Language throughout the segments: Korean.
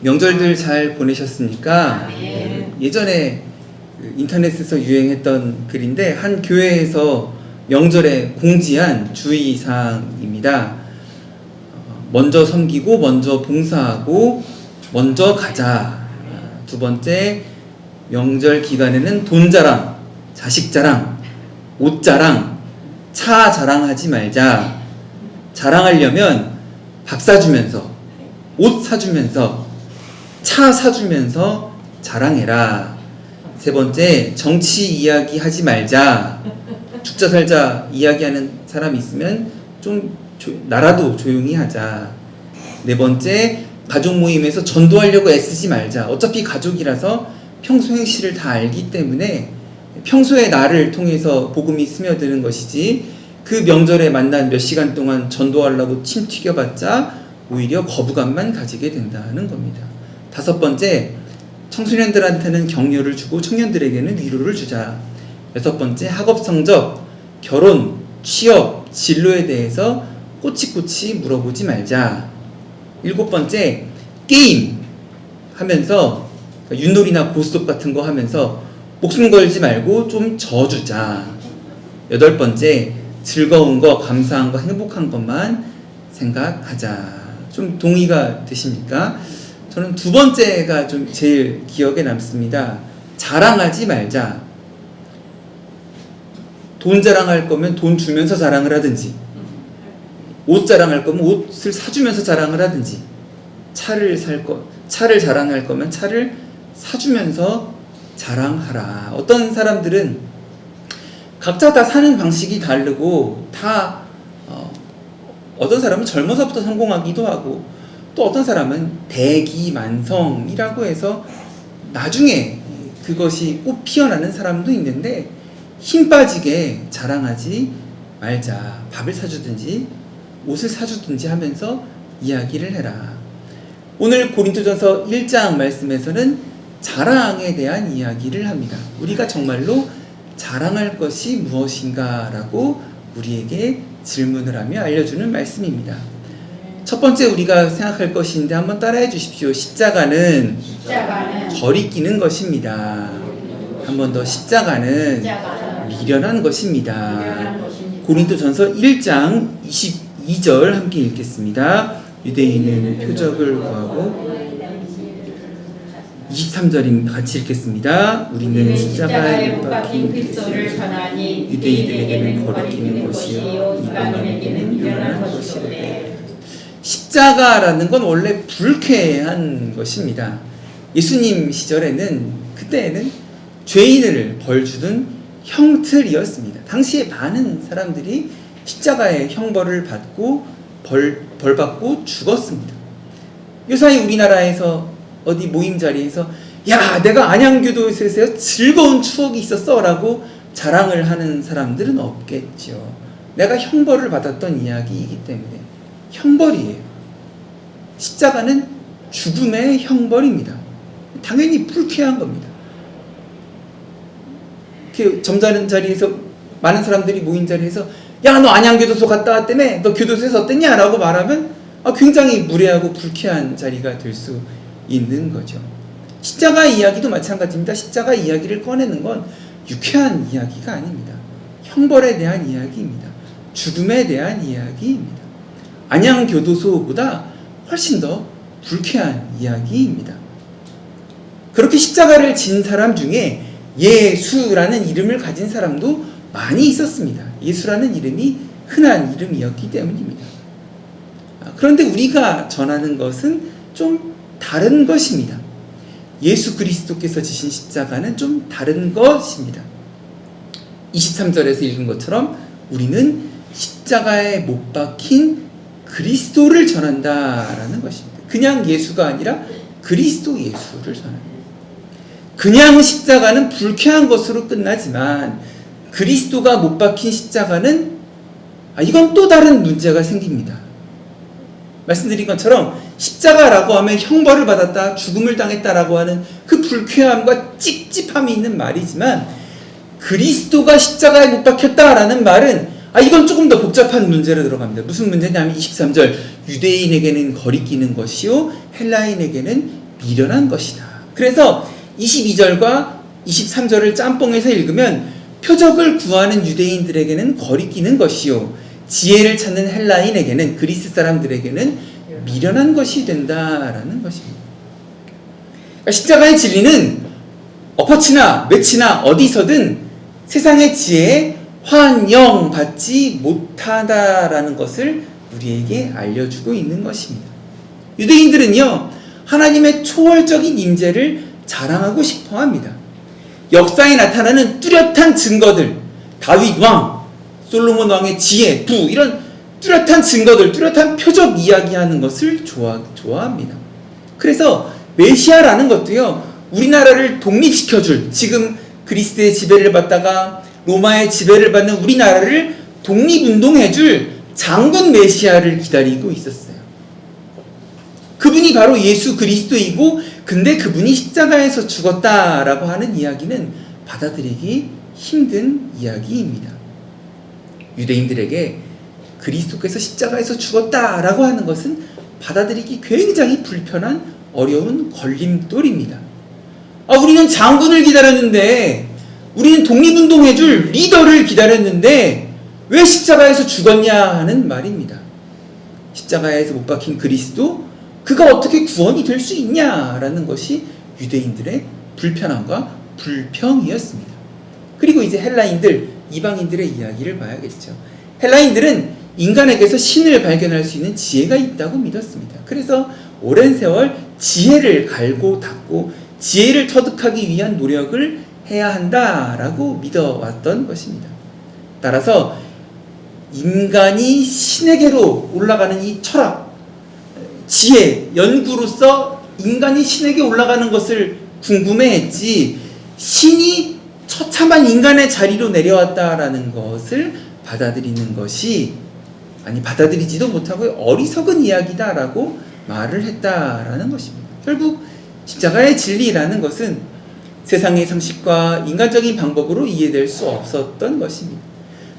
명절들 잘 보내셨습니까? 예전에 인터넷에서 유행했던 글인데 한 교회에서 명절에 공지한 주의사항입니다. 먼저 섬기고 먼저 봉사하고 먼저 가자. 두 번째, 명절 기간에는 돈 자랑, 자식 자랑, 옷 자랑, 차 자랑하지 말자. 자랑하려면 밥 사주면서, 옷 사주면서, 차 사주면서 자랑해라. 세 번째, 정치 이야기 하지 말자. 죽자 살자 이야기하는 사람이 있으면 좀 나라도 조용히 하자. 네 번째, 가족 모임에서 전도하려고 애쓰지 말자. 어차피 가족이라서 평소 행실을 다 알기 때문에 평소에 나를 통해서 복음이 스며드는 것이지 그 명절에 만난 몇 시간 동안 전도하려고 침 튀겨봤자 오히려 거부감만 가지게 된다는 겁니다. 다섯 번째, 청소년들한테는 격려를 주고 청년들에게는 위로를 주자. 여섯 번째, 학업 성적, 결혼, 취업, 진로에 대해서 꼬치꼬치 물어보지 말자. 일곱 번째, 게임 하면서 윷놀이나 고스톱 같은 거 하면서 목숨 걸지 말고 좀 져주자. 여덟 번째, 즐거운 거, 감사한 거, 행복한 것만 생각하자. 좀 동의가 되십니까? 저는 두 번째가 좀 제일 기억에 남습니다. 자랑하지 말자. 돈 자랑할 거면 돈 주면서 자랑을 하든지, 옷 자랑할 거면 옷을 사주면서 자랑을 하든지, 차를 자랑할 거면 차를 사주면서 자랑하라. 어떤 사람들은 각자 다 사는 방식이 다르고 어떤 사람은 젊어서부터 성공하기도 하고 또 어떤 사람은 대기만성이라고 해서 나중에 그것이 꽃 피어나는 사람도 있는데 힘 빠지게 자랑하지 말자. 밥을 사주든지 옷을 사주든지 하면서 이야기를 해라. 오늘 고린도전서 1장 말씀에서는 자랑에 대한 이야기를 합니다. 우리가 정말로 자랑할 것이 무엇인가 라고 우리에게 질문을 하며 알려주는 말씀입니다. 첫 번째 우리가 생각할 것인데 한번 따라해 주십시오. 십자가는 거리끼는 것입니다. 한 번 더, 십자가는 미련한 것입니다. 고린도전서 1장 22절 함께 읽겠습니다. 유대인은 표적을 구하고 23절임 같이 읽겠습니다. 우리는 십자가에 못 박힌 그리스도를 전하니 유대인들에게는 거리끼는 것이요 이방인에게는 미련한 것이래. 십자가라는 건 원래 불쾌한 것입니다. 예수님 시절에는 그때는 죄인을 벌주는 형틀이었습니다. 당시에 많은 사람들이 십자가의 형벌을 받고 벌받고 죽었습니다. 요사이 우리나라에서 어디 모임 자리에서 야, 내가 안양교도소에서 즐거운 추억이 있었어 라고 자랑을 하는 사람들은 없겠죠. 내가 형벌을 받았던 이야기이기 때문에. 형벌이에요. 십자가는 죽음의 형벌입니다. 당연히 불쾌한 겁니다. 이렇게 점잖은 자리에서 많은 사람들이 모인 자리에서 야, 너 안양교도소 갔다 왔다며? 너 교도소에서 어땠냐? 라고 말하면 굉장히 무례하고 불쾌한 자리가 될 수 있는 거죠. 십자가 이야기도 마찬가지입니다. 십자가 이야기를 꺼내는 건 유쾌한 이야기가 아닙니다. 형벌에 대한 이야기입니다. 죽음에 대한 이야기입니다. 안양교도소보다 훨씬 더 불쾌한 이야기입니다. 그렇게 십자가를 진 사람 중에 예수라는 이름을 가진 사람도 많이 있었습니다. 예수라는 이름이 흔한 이름이었기 때문입니다. 그런데 우리가 전하는 것은 좀 다른 것입니다. 예수 그리스도께서 지신 십자가는 좀 다른 것입니다. 23절에서 읽은 것처럼 우리는 십자가에 못 박힌 그리스도를 전한다라는 것입니다. 그냥 예수가 아니라 그리스도 예수를 전합니다. 그냥 십자가는 불쾌한 것으로 끝나지만 그리스도가 못 박힌 십자가는 이건 또 다른 문제가 생깁니다. 말씀드린 것처럼 십자가라고 하면 형벌을 받았다, 죽음을 당했다라고 하는 그 불쾌함과 찝찝함이 있는 말이지만 그리스도가 십자가에 못 박혔다라는 말은 이건 조금 더 복잡한 문제로 들어갑니다. 무슨 문제냐면 23절 유대인에게는 거리끼는 것이요 헬라인에게는 미련한 것이다. 그래서 22절과 23절을 짬뽕해서 읽으면 표적을 구하는 유대인들에게는 거리끼는 것이요 지혜를 찾는 헬라인에게는 그리스 사람들에게는 미련한 것이 된다라는 것입니다. 그러니까 십자가의 진리는 엎어치나 매치나 어디서든 세상의 지혜에 환영받지 못하다라는 것을 우리에게 알려주고 있는 것입니다. 유대인들은요 하나님의 초월적인 임재를 자랑하고 싶어합니다. 역사에 나타나는 뚜렷한 증거들, 다윗 왕, 솔로몬 왕의 지혜, 부 이런 뚜렷한 증거들, 뚜렷한 표적 이야기하는 것을 좋아합니다. 그래서 메시아라는 것도요 우리나라를 독립시켜줄, 지금 그리스의 지배를 받다가 로마의 지배를 받는 우리나라를 독립운동해줄 장군 메시아를 기다리고 있었어요. 그분이 바로 예수 그리스도이고, 근데 그분이 십자가에서 죽었다라고 하는 이야기는 받아들이기 힘든 이야기입니다. 유대인들에게 그리스도께서 십자가에서 죽었다라고 하는 것은 받아들이기 굉장히 불편한 어려운 걸림돌입니다. 우리는 장군을 기다렸는데, 우리는 독립운동해줄 리더를 기다렸는데 왜 십자가에서 죽었냐 하는 말입니다. 십자가에서 못 박힌 그리스도, 그가 어떻게 구원이 될 수 있냐라는 것이 유대인들의 불편함과 불평이었습니다. 그리고 이제 헬라인들, 이방인들의 이야기를 봐야겠죠. 헬라인들은 인간에게서 신을 발견할 수 있는 지혜가 있다고 믿었습니다. 그래서 오랜 세월 지혜를 갈고 닦고 지혜를 터득하기 위한 노력을 해야 한다라고 믿어왔던 것입니다. 따라서 인간이 신에게로 올라가는 이 철학, 지혜, 연구로서 인간이 신에게 올라가는 것을 궁금해했지, 신이 처참한 인간의 자리로 내려왔다라는 것을 받아들이는 것이, 아니 받아들이지도 못하고 어리석은 이야기다라고 말을 했다라는 것입니다. 결국 십자가의 진리라는 것은 세상의 상식과 인간적인 방법으로 이해될 수 없었던 것입니다.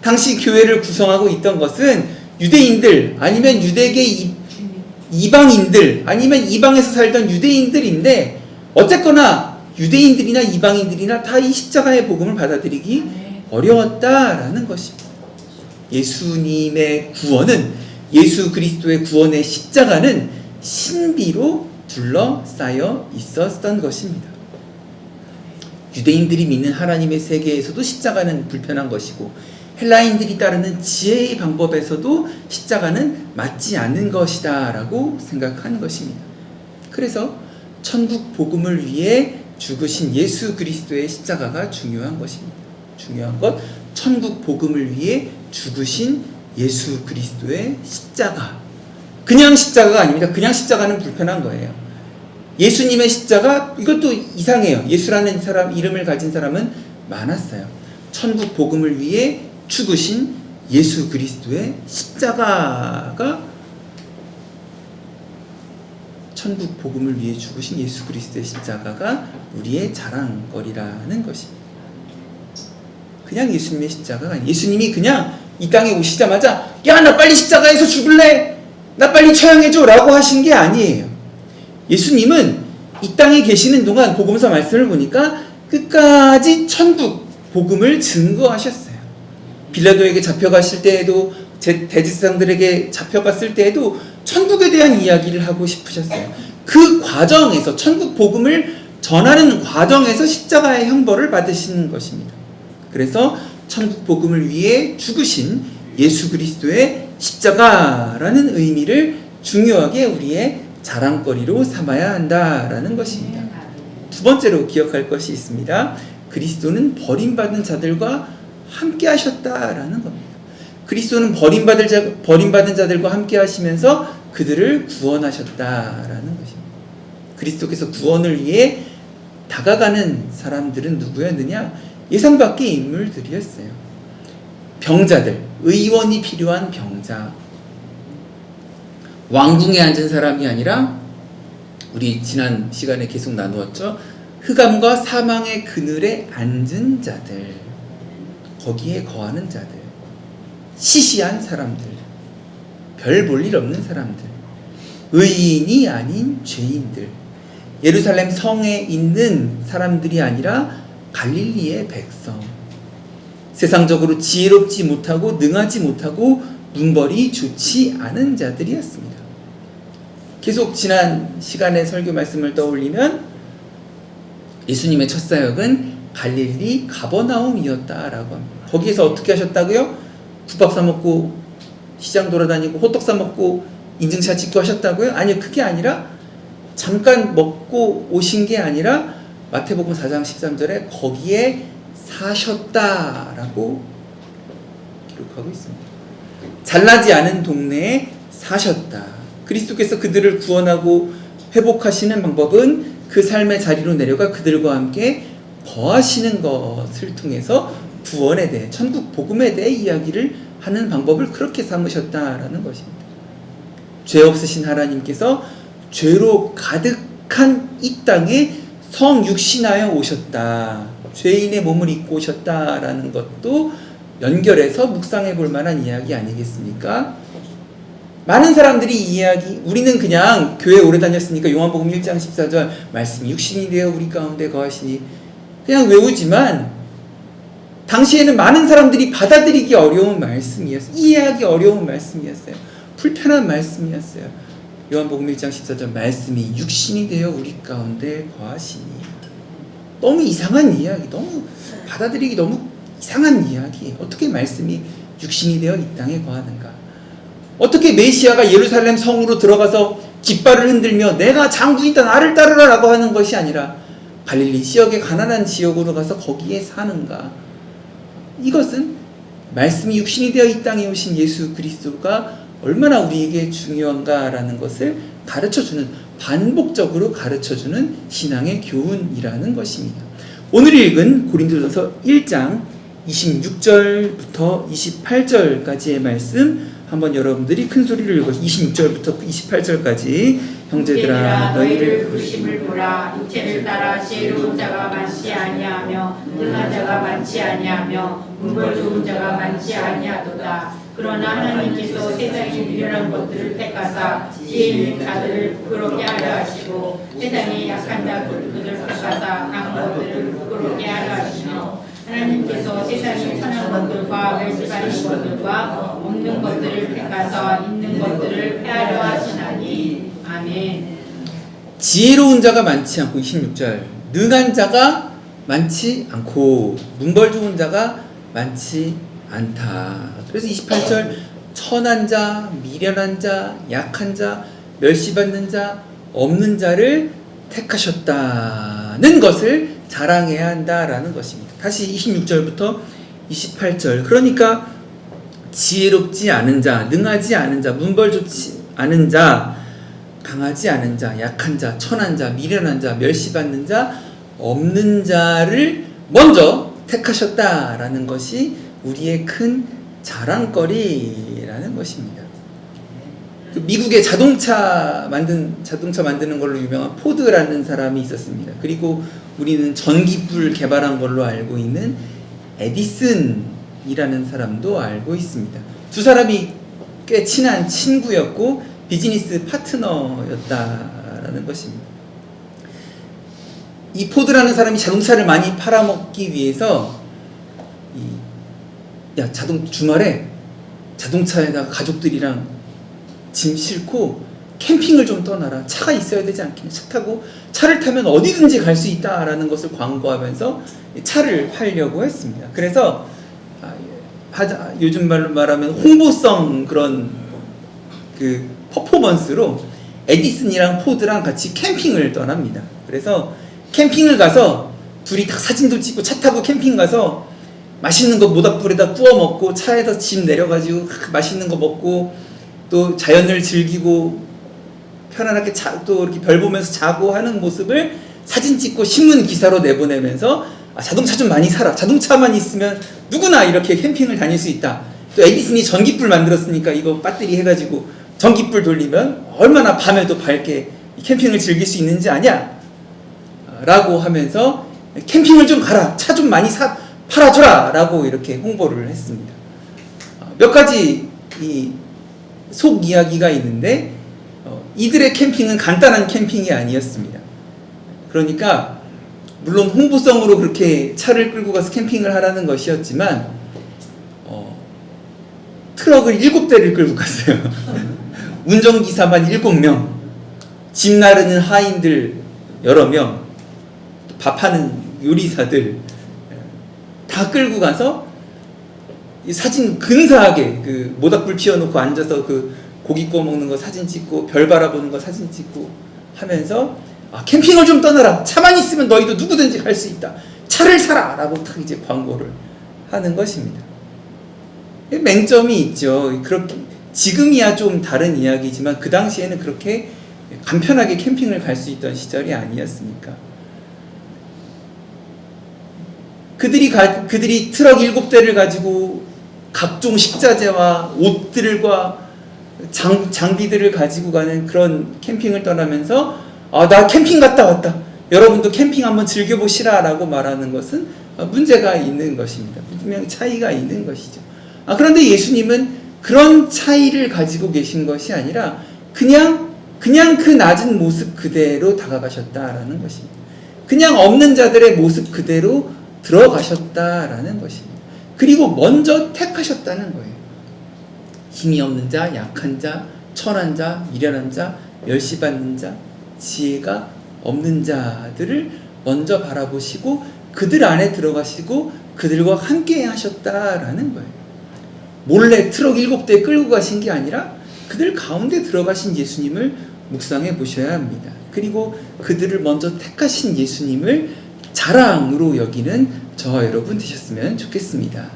당시 교회를 구성하고 있던 것은 유대인들, 아니면 유대계 이방인들, 아니면 이방에서 살던 유대인들인데, 어쨌거나 유대인들이나 이방인들이나 다 이 십자가의 복음을 받아들이기 어려웠다라는 것입니다. 예수님의 구원은, 예수 그리스도의 구원의 십자가는 신비로 둘러싸여 있었던 것입니다. 유대인들이 믿는 하나님의 세계에서도 십자가는 불편한 것이고, 헬라인들이 따르는 지혜의 방법에서도 십자가는 맞지 않는 것이다 라고 생각한 것입니다. 그래서 천국 복음을 위해 죽으신 예수 그리스도의 십자가가 중요한 것입니다. 중요한 것, 천국 복음을 위해 죽으신 예수 그리스도의 십자가. 그냥 십자가가 아닙니다. 그냥 십자가는 불편한 거예요. 예수님의 십자가, 이것도 이상해요. 예수라는 사람, 이름을 가진 사람은 많았어요. 천국 복음을 위해 죽으신 예수 그리스도의 십자가가, 천국 복음을 위해 죽으신 예수 그리스도의 십자가가 우리의 자랑거리라는 것입니다. 그냥 예수님의 십자가가 아니에요. 예수님이 그냥 이 땅에 오시자마자 야, 나 빨리 십자가에서 죽을래, 나 빨리 처형해줘 라고 하신 게 아니에요. 예수님은 이 땅에 계시는 동안 복음서 말씀을 보니까 끝까지 천국 복음을 증거하셨어요. 빌라도에게 잡혀갔을 때에도, 대제사장들에게 잡혀갔을 때에도 천국에 대한 이야기를 하고 싶으셨어요. 그 과정에서, 천국 복음을 전하는 과정에서 십자가의 형벌을 받으시는 것입니다. 그래서 천국 복음을 위해 죽으신 예수 그리스도의 십자가라는 의미를 중요하게 우리의 자랑거리로 삼아야 한다라는 것입니다. 두 번째로 기억할 것이 있습니다. 그리스도는 버림받은 자들과 함께 하셨다라는 겁니다. 그리스도는 버림받은 자들과 함께 하시면서 그들을 구원하셨다라는 것입니다. 그리스도께서 구원을 위해 다가가는 사람들은 누구였느냐? 예상 밖의 인물들이었어요. 병자들, 의원이 필요한 병자, 왕궁에 앉은 사람이 아니라, 우리 지난 시간에 계속 나누었죠. 흑암과 사망의 그늘에 앉은 자들, 거기에 거하는 자들, 시시한 사람들, 별 볼 일 없는 사람들, 의인이 아닌 죄인들, 예루살렘 성에 있는 사람들이 아니라 갈릴리의 백성, 세상적으로 지혜롭지 못하고 능하지 못하고 문벌이 좋지 않은 자들이었습니다. 계속 지난 시간의 설교 말씀을 떠올리면 예수님의 첫 사역은 갈릴리 가버나움이었다라고 합니다. 거기에서 어떻게 하셨다고요? 국밥 사 먹고 시장 돌아다니고 호떡 사 먹고 인증샷 찍고 하셨다고요? 아니요, 그게 아니라 잠깐 먹고 오신 게 아니라 마태복음 4장 13절에 거기에 사셨다라고 기록하고 있습니다. 잘나지 않은 동네에 사셨다. 그리스도께서 그들을 구원하고 회복하시는 방법은 그 삶의 자리로 내려가 그들과 함께 거하시는 것을 통해서 구원에 대해, 천국 복음에 대해 이야기를 하는 방법을 그렇게 삼으셨다라는 것입니다. 죄 없으신 하나님께서 죄로 가득한 이 땅에 성육신하여 오셨다. 죄인의 몸을 입고 오셨다라는 것도 연결해서 묵상해 볼 만한 이야기 아니겠습니까? 많은 사람들이 이 이야기, 우리는 그냥 교회 오래 다녔으니까 요한복음 1장 14절 말씀이 육신이 되어 우리 가운데 거하시니 그냥 외우지만 당시에는 많은 사람들이 받아들이기 어려운 말씀이었어요. 이해하기 어려운 말씀이었어요. 불편한 말씀이었어요. 요한복음 1장 14절 말씀이 육신이 되어 우리 가운데 거하시니. 너무 이상한 이야기, 너무 받아들이기 너무 이상한 이야기. 어떻게 말씀이 육신이 되어 이 땅에 거하는가? 어떻게 메시아가 예루살렘 성으로 들어가서 깃발을 흔들며 내가 장군이다 나를 따르라 라고 하는 것이 아니라 갈릴리 지역의 가난한 지역으로 가서 거기에 사는가? 이것은 말씀이 육신이 되어 이 땅에 오신 예수 그리스도가 얼마나 우리에게 중요한가라는 것을 가르쳐주는, 반복적으로 가르쳐주는 신앙의 교훈이라는 것입니다. 오늘 읽은 고린도전서 1장 26절부터 28절까지의 말씀 한번 여러분들이 큰 소리를 읽어서 26절부터 28절까지 형제들아 너희를 부르심을 보라. 육체를 따라 지혜로운 자가 많지 아니하며 능한 자가 많지 아니하며 문벌 좋은 자가 많지 아니하도다. 그러나 하나님께서 세상의 미련한 것들을 택하사 지혜 있는 자들을 부끄럽게 하려 하시고 세상에 약한 자들을 택하사 강한 것들을 부끄럽게 하려 하시며 하나님께서 세상의 천한 것들과 멸시받는 것들과 없는 것들을 택하사 있는 것들을 폐하려 하시나니. 아멘. 지혜로운 자가 많지 않고 26절 능한 자가 많지 않고 문벌 좋은 자가 많지 않다. 그래서 28절 천한 자, 미련한 자, 약한 자, 멸시받는 자, 없는 자를 택하셨다는 것을 자랑해야 한다라는 것입니다. 다시 26절부터 28절 그러니까 지혜롭지 않은 자, 능하지 않은 자, 문벌 좋지 않은 자, 강하지 않은 자, 약한 자, 천한 자, 미련한 자, 멸시받는 자, 없는 자를 먼저 택하셨다라는 것이 우리의 큰 자랑거리라는 것입니다. 미국의 자동차 만드는 걸로 유명한 포드라는 사람이 있었습니다. 그리고 우리는 전기불 개발한 걸로 알고 있는 에디슨이라는 사람도 알고 있습니다. 두 사람이 꽤 친한 친구였고 비즈니스 파트너였다라는 것입니다. 이 포드라는 사람이 자동차를 많이 팔아먹기 위해서 주말에 자동차에다가 가족들이랑 짐 싣고 캠핑을 좀 떠나라. 차가 있어야 되지 않겠냐. 차를 타면 어디든지 갈 수 있다라는 것을 광고하면서 차를 팔려고 했습니다. 그래서 요즘 말로 말하면 홍보성 그런 그 퍼포먼스로 에디슨이랑 포드랑 같이 캠핑을 떠납니다. 그래서 캠핑을 가서 둘이 다 사진도 찍고 차 타고 캠핑 가서 맛있는 거 모닥불에다 구워 먹고 차에서 짐 내려가지고 맛있는 거 먹고 또 자연을 즐기고 편안하게 또 이렇게 별 보면서 자고 하는 모습을 사진 찍고 신문 기사로 내보내면서 자동차 좀 많이 사라. 자동차만 있으면 누구나 이렇게 캠핑을 다닐 수 있다. 또 에디슨이 전기불 만들었으니까 이거 배터리 해가지고 전기불 돌리면 얼마나 밤에도 밝게 캠핑을 즐길 수 있는지 아냐? 라고 하면서 캠핑을 좀 가라. 차 좀 많이 팔아줘라. 라고 이렇게 홍보를 했습니다. 몇 가지 속 이야기가 있는데 이들의 캠핑은 간단한 캠핑이 아니었습니다. 그러니까 물론 홍보성으로 그렇게 차를 끌고 가서 캠핑을 하라는 것이었지만 트럭을 7대를 끌고 갔어요. 운전기사만 7명, 집 나르는 하인들 여러 명, 밥하는 요리사들 다 끌고 가서 이 사진 근사하게 그 모닥불 피워놓고 앉아서 그 고기 구워 먹는 거 사진 찍고 별 바라보는 거 사진 찍고 하면서 캠핑을 좀 떠나라. 차만 있으면 너희도 누구든지 갈 수 있다. 차를 사라 라고 딱 이제 광고를 하는 것입니다. 맹점이 있죠. 그렇게 지금이야 좀 다른 이야기지만 그 당시에는 그렇게 간편하게 캠핑을 갈 수 있던 시절이 아니었으니까. 그들이 트럭 7대를 가지고 각종 식자재와 옷들과 장비들을 가지고 가는 그런 캠핑을 떠나면서 나 캠핑 갔다 왔다. 여러분도 캠핑 한번 즐겨보시라 라고 말하는 것은 문제가 있는 것입니다. 분명히 차이가 있는 것이죠. 그런데 예수님은 그런 차이를 가지고 계신 것이 아니라 그냥 그 낮은 모습 그대로 다가가셨다라는 것입니다. 그냥 없는 자들의 모습 그대로 들어가셨다라는 것입니다. 그리고 먼저 택하셨다는 거예요. 힘이 없는 자, 약한 자, 천한 자, 미련한 자, 멸시받는 자, 지혜가 없는 자들을 먼저 바라보시고 그들 안에 들어가시고 그들과 함께 하셨다라는 거예요. 몰래 트럭 7대 끌고 가신 게 아니라 그들 가운데 들어가신 예수님을 묵상해 보셔야 합니다. 그리고 그들을 먼저 택하신 예수님을 자랑으로 여기는 저와 여러분 되셨으면 좋겠습니다.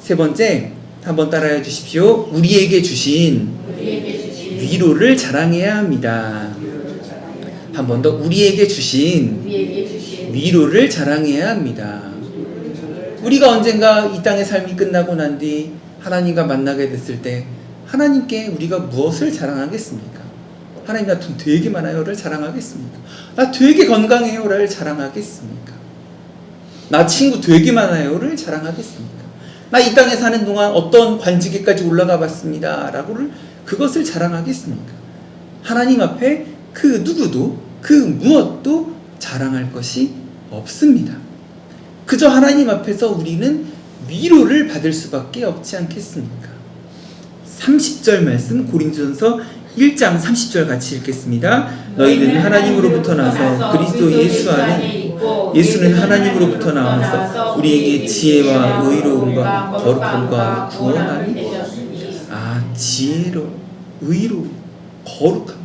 세 번째, 한번 따라해 주십시오. 우리에게 주신 위로를 자랑해야 합니다. 한 번 더, 우리에게 주신 위로를 자랑해야 합니다. 우리가 언젠가 이 땅의 삶이 끝나고 난 뒤 하나님과 만나게 됐을 때 하나님께 우리가 무엇을 자랑하겠습니까? 하나님, 나 돈 되게 많아요를 자랑하겠습니까? 나 되게 건강해요를 자랑하겠습니까? 나 친구 되게 많아요를 자랑하겠습니까? 나 이 땅에 사는 동안 어떤 관직에까지 올라가 봤습니다 라고를 그것을 자랑하겠습니까? 하나님 앞에 그 누구도 그 무엇도 자랑할 것이 없습니다. 그저 하나님 앞에서 우리는 위로를 받을 수밖에 없지 않겠습니까? 30절 말씀, 고린도전서 1장 30절 같이 읽겠습니다. 너희는 하나님으로부터 나서 그리스도 예수 안에 예수는 하나님으로부터 나와서 우리에게 지혜와 의로움과 거룩함과 구원함이 지혜로 의로 거룩함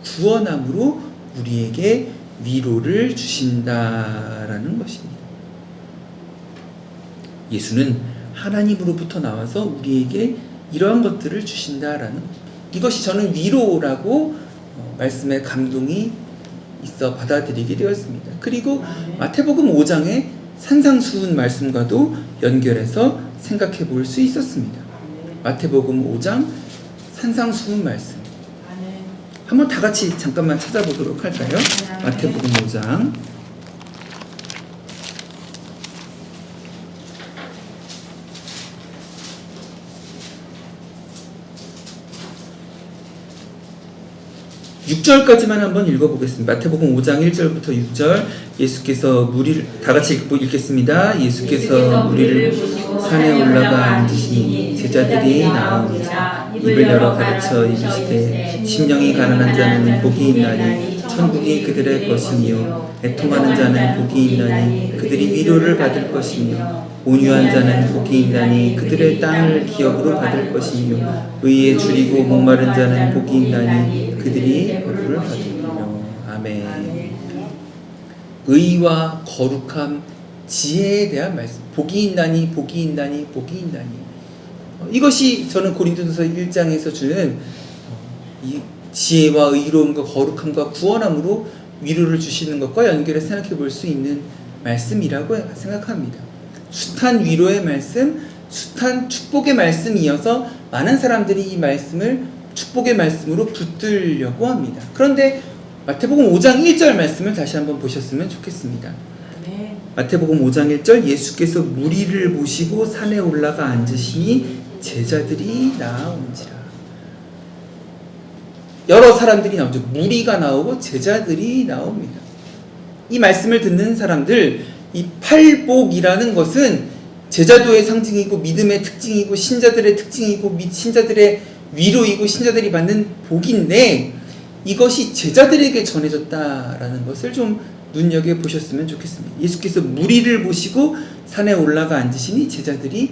구원함으로 우리에게 위로를 주신다라는 것입니다. 예수는 하나님으로부터 나와서 우리에게 이러한 것들을 주신다라는 것. 이것이 저는 위로라고 말씀에 감동이 있어 받아들이게 되었습니다. 그리고 마태복음 5장의 산상수훈 말씀과도 연결해서 생각해 볼 수 있었습니다. 마태복음 5장 산상수훈 말씀. 한번 다 같이 잠깐만 찾아보도록 할까요? 마태복음 5장 6절까지만 한번 읽어보겠습니다. 마태복음 5장 1절부터 6절. 예수께서 무리를 다 같이 읽겠습니다. 예수께서 무리를 산에 올라가 앉으시니 제자들이 나오니라. 입을 열어 가르쳐 이르시되 심령이 가난한 자는 복이 있나니 천국이 그들의 것이며 애통하는 자는 복이 있나니 그들이 위로를 받을 것이며 온유한 자는 복이 있나니 그들의 땅을 기업으로 받을 것이며 의에 줄이고 목마른 자는 복이 있나니 그들이 벌을 받으리라. 아멘. 의와 거룩함, 지혜에 대한 말씀. 복이 있나니 복이 있나니 복이 있나니. 이것이 저는 고린도전서 1장에서 주는 이 지혜와 의로움과 거룩함과 구원함으로 위로를 주시는 것과 연결해 생각해 볼 수 있는 말씀이라고 생각합니다. 숱한 위로의 말씀, 숱한 축복의 말씀이어서 많은 사람들이 이 말씀을 축복의 말씀으로 붙들려고 합니다. 그런데 마태복음 5장 1절 말씀을 다시 한번 보셨으면 좋겠습니다. 네. 마태복음 5장 1절. 예수께서 무리를 모시고 산에 올라가 앉으시니 제자들이 나온지라. 여러 사람들이 나오죠. 무리가 나오고 제자들이 나옵니다. 이 말씀을 듣는 사람들, 이 팔복이라는 것은 제자도의 상징이고 믿음의 특징이고 신자들의 특징이고 신자들의 위로이고 신자들이 받는 복인데 이것이 제자들에게 전해졌다라는 것을 좀 눈여겨보셨으면 좋겠습니다. 예수께서 무리를 보시고 산에 올라가 앉으시니 제자들이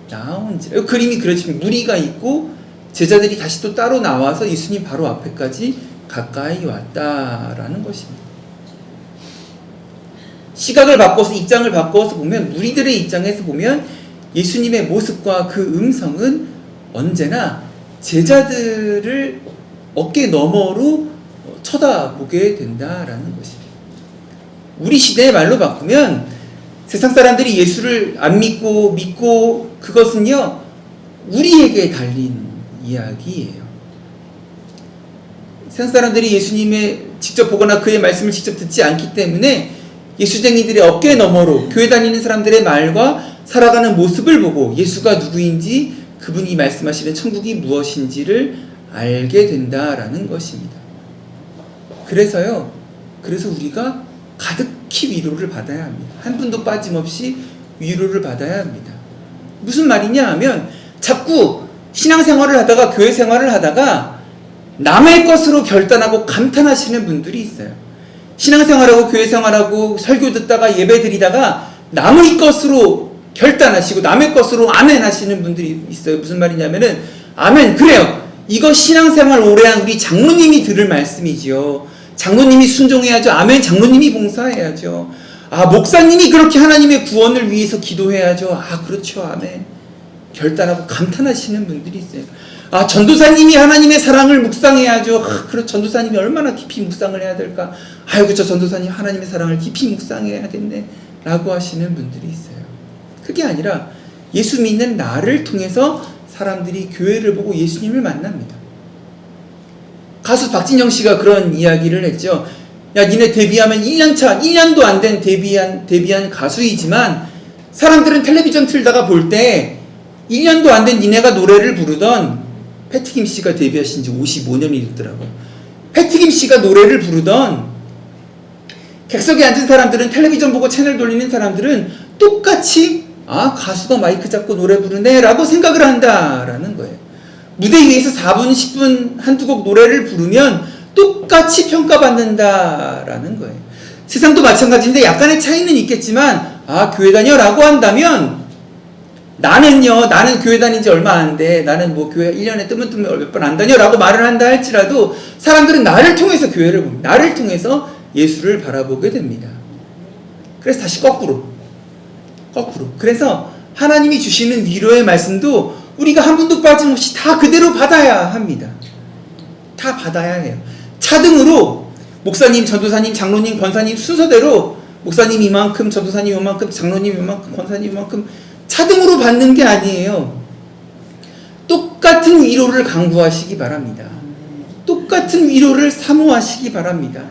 나온지라. 그림이 그려지면 무리가 있고 제자들이 다시 또 따로 나와서 예수님 바로 앞에까지 가까이 왔다라는 것입니다. 시각을 바꿔서 입장을 바꿔서 보면 무리들의 입장에서 보면 예수님의 모습과 그 음성은 언제나 제자들을 어깨 너머로 쳐다보게 된다라는 것입니다. 우리 시대의 말로 바꾸면 세상 사람들이 예수를 안 믿고 그것은요 우리에게 달린 이야기예요. 세상 사람들이 예수님의 직접 보거나 그의 말씀을 직접 듣지 않기 때문에 예수쟁이들의 어깨 너머로 교회 다니는 사람들의 말과 살아가는 모습을 보고 예수가 누구인지 그분이 말씀하시는 천국이 무엇인지를 알게 된다라는 것입니다. 그래서 우리가 가득히 위로를 받아야 합니다. 한 분도 빠짐없이 위로를 받아야 합니다. 무슨 말이냐 하면 자꾸 신앙생활을 하다가 교회 생활을 하다가 남의 것으로 결단하고 감탄하시는 분들이 있어요. 신앙생활하고 교회생활하고 설교 듣다가 예배 드리다가 남의 것으로 결단하시고 남의 것으로 아멘 하시는 분들이 있어요. 무슨 말이냐면은 아멘 그래요. 이거 신앙생활 오래한 우리 장로님이 들을 말씀이지요. 장로님이 순종해야죠. 아멘. 장로님이 봉사해야죠. 아 목사님이 그렇게 하나님의 구원을 위해서 기도해야죠. 아 그렇죠. 아멘. 결단하고 감탄하시는 분들이 있어요. 아 전도사님이 하나님의 사랑을 묵상해야죠. 아 그렇죠. 전도사님이 얼마나 깊이 묵상을 해야 될까. 아이고 저 전도사님 하나님의 사랑을 깊이 묵상해야겠네 라고 하시는 분들이 있어요. 그게 아니라 예수 믿는 나를 통해서 사람들이 교회를 보고 예수님을 만납니다. 가수 박진영 씨가 그런 이야기를 했죠. 야 니네 데뷔하면 1년차 1년도 안 된 데뷔한 가수이지만 사람들은 텔레비전 틀다가 볼 때 1년도 안 된 니네가 노래를 부르던 패티김 씨가 데뷔하신 지 55년이 됐더라고요. 패티김 씨가 노래를 부르던 객석에 앉은 사람들은 텔레비전 보고 채널 돌리는 사람들은 똑같이 아 가수가 마이크 잡고 노래 부르네 라고 생각을 한다라는 거예요. 무대 위에서 4분 10분 한두 곡 노래를 부르면 똑같이 평가받는다라는 거예요. 세상도 마찬가지인데 약간의 차이는 있겠지만 아 교회 다녀 라고 한다면 나는 교회 다닌 지 얼마 안 돼. 나는 뭐 교회 1년에 뜨문뜨문 몇 번 안 다녀 라고 말을 한다 할지라도 사람들은 나를 통해서 교회를 봅니다. 나를 통해서 예수를 바라보게 됩니다. 그래서 다시 거꾸로. 그래서 하나님이 주시는 위로의 말씀도 우리가 한 분도 빠짐없이 다 그대로 받아야 합니다. 다 받아야 해요. 차등으로 목사님, 전도사님, 장로님, 권사님 순서대로 목사님 이만큼, 전도사님 이만큼, 장로님 이만큼, 권사님 이만큼 차등으로 받는 게 아니에요. 똑같은 위로를 강구하시기 바랍니다. 똑같은 위로를 사모하시기 바랍니다.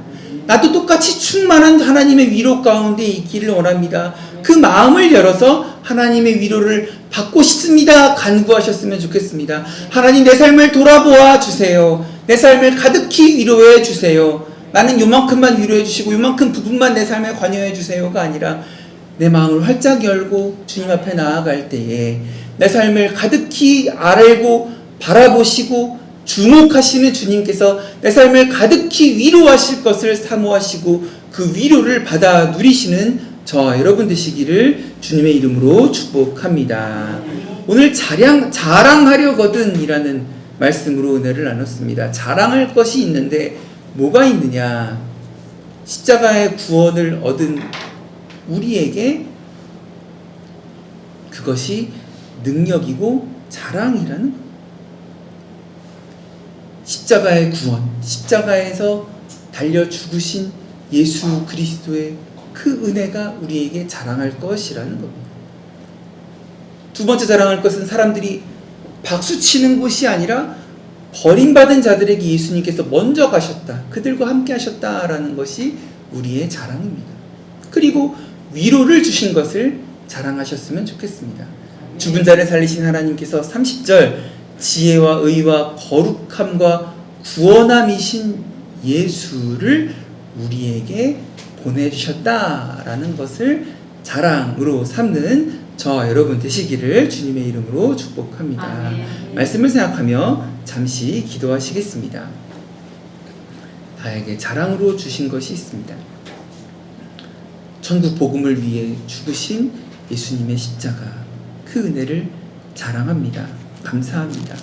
나도 똑같이 충만한 하나님의 위로 가운데 있기를 원합니다. 그 마음을 열어서 하나님의 위로를 받고 싶습니다. 간구하셨으면 좋겠습니다. 하나님 내 삶을 돌아보아 주세요. 내 삶을 가득히 위로해 주세요. 나는 요만큼만 위로해 주시고 요만큼 부분만 내 삶에 관여해 주세요가 아니라 내 마음을 활짝 열고 주님 앞에 나아갈 때에 내 삶을 가득히 알고 바라보시고 주목하시는 주님께서 내 삶을 가득히 위로하실 것을 사모하시고 그 위로를 받아 누리시는 저와 여러분 되시기를 주님의 이름으로 축복합니다. 오늘 자랑하려거든 이라는 말씀으로 은혜를 나눴습니다. 자랑할 것이 있는데 뭐가 있느냐? 십자가의 구원을 얻은 우리에게 그것이 능력이고 자랑이라는 것. 십자가의 구원, 십자가에서 달려 죽으신 예수 그리스도의 그 은혜가 우리에게 자랑할 것이라는 겁니다. 두 번째 자랑할 것은 사람들이 박수치는 곳이 아니라 버림받은 자들에게 예수님께서 먼저 가셨다. 그들과 함께 하셨다라는 것이 우리의 자랑입니다. 그리고 위로를 주신 것을 자랑하셨으면 좋겠습니다. 죽은 자를 살리신 하나님께서 30절 지혜와 의와 거룩함과 구원함이신 예수를 우리에게 보내주셨다라는 것을 자랑으로 삼는 저와 여러분 되시기를 주님의 이름으로 축복합니다. 아멘. 말씀을 생각하며 잠시 기도하시겠습니다. 나에게 자랑으로 주신 것이 있습니다. 천국 복음을 위해 죽으신 예수님의 십자가, 그 은혜를 자랑합니다. 감사합니다.